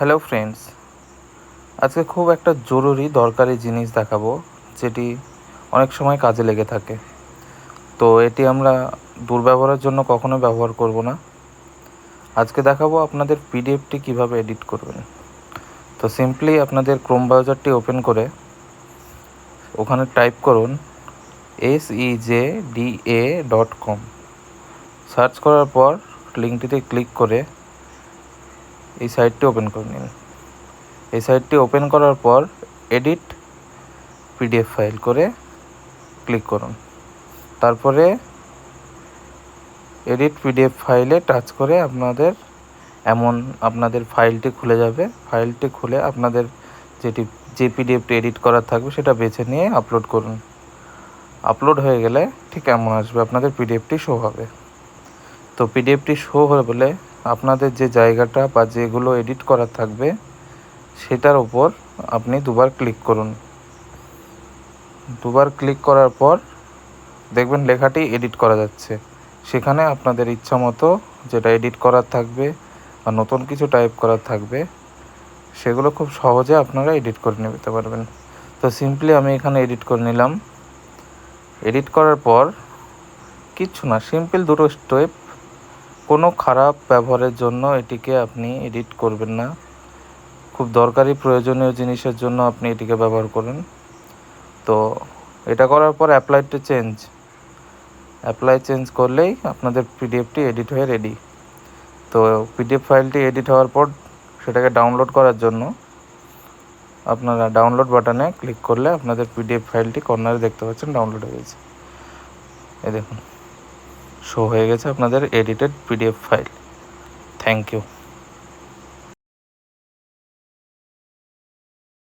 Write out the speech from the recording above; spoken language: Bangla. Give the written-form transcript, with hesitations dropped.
হ্যালো ফ্রেন্ডস, আজকে খুব একটা জরুরি দরকারি জিনিস দেখাবো, যেটি অনেক সময় কাজে লেগে থাকে। তো এটি আমরা দুর্ব্যবহারের জন্য কখনো ব্যবহার করব না। আজকে দেখাবো আপনাদের পিডিএফটি কিভাবে এডিট করবেন। তো সিম্পলি আপনাদের ক্রোম ব্রাউজারটি ওপেন করে ওখানে টাইপ করুন sejda.com। সার্চ করার পর লিঙ্কটিতে ক্লিক করে এই সাইটটি ওপেন করে নিন। এই সাইটটি ওপেন করার পর এডিট পিডিএফ ফাইল করে ক্লিক করুন। তারপরে এডিট পিডিএফ ফাইলে টাচ করে আপনাদের ফাইলটি খুলে যাবে। ফাইলটি খুলে আপনাদের যে পিডিএফটি এডিট করার থাকবে সেটা বেছে নিয়ে আপলোড করুন। আপলোড হয়ে গেলে ঠিক এমন আসবে, আপনাদের পিডিএফটি শো হবে। তো পিডিএফটি শো হয়ে বলে আপনাদের যে জায়গাটা বা যেগুলো এডিট করার থাকবে সেটার উপর আপনি দুবার ক্লিক করুন। দুবার ক্লিক করার পর দেখবেন লেখাটি এডিট করা যাচ্ছে। সেখানে আপনাদের ইচ্ছা মতো যেটা এডিট করার থাকবে বা নতুন কিছু টাইপ করার থাকবে সেগুলো খুব সহজে আপনারা এডিট করে নিতে পারবেন। তো সিম্পলি আমি এখানে এডিট করে নিলাম। এডিট করার পর কিচ্ছু না, সিম্পল দুটো স্টেপ। কোনো খারাপ ব্যবহারের জন্য এটিকে আপনি এডিট করবেন না। খুব দরকারি প্রয়োজনীয় জিনিসের জন্য আপনি এটিকে ব্যবহার করুন। তো এটা করার পর অ্যাপ্লাই চেঞ্জ করলেই আপনাদের পিডিএফটি এডিট হয়ে রেডি। তো পিডিএফ ফাইলটি এডিট হওয়ার পর সেটাকে ডাউনলোড করার জন্য আপনারা ডাউনলোড বাটনে ক্লিক করলে আপনাদের পিডিএফ ফাইলটি কর্নারে দেখতে পাচ্ছেন ডাউনলোড হয়ে গেছে। এই দেখুন, শো হয়ে গেছে আপনাদের edited PDF file. Thank you.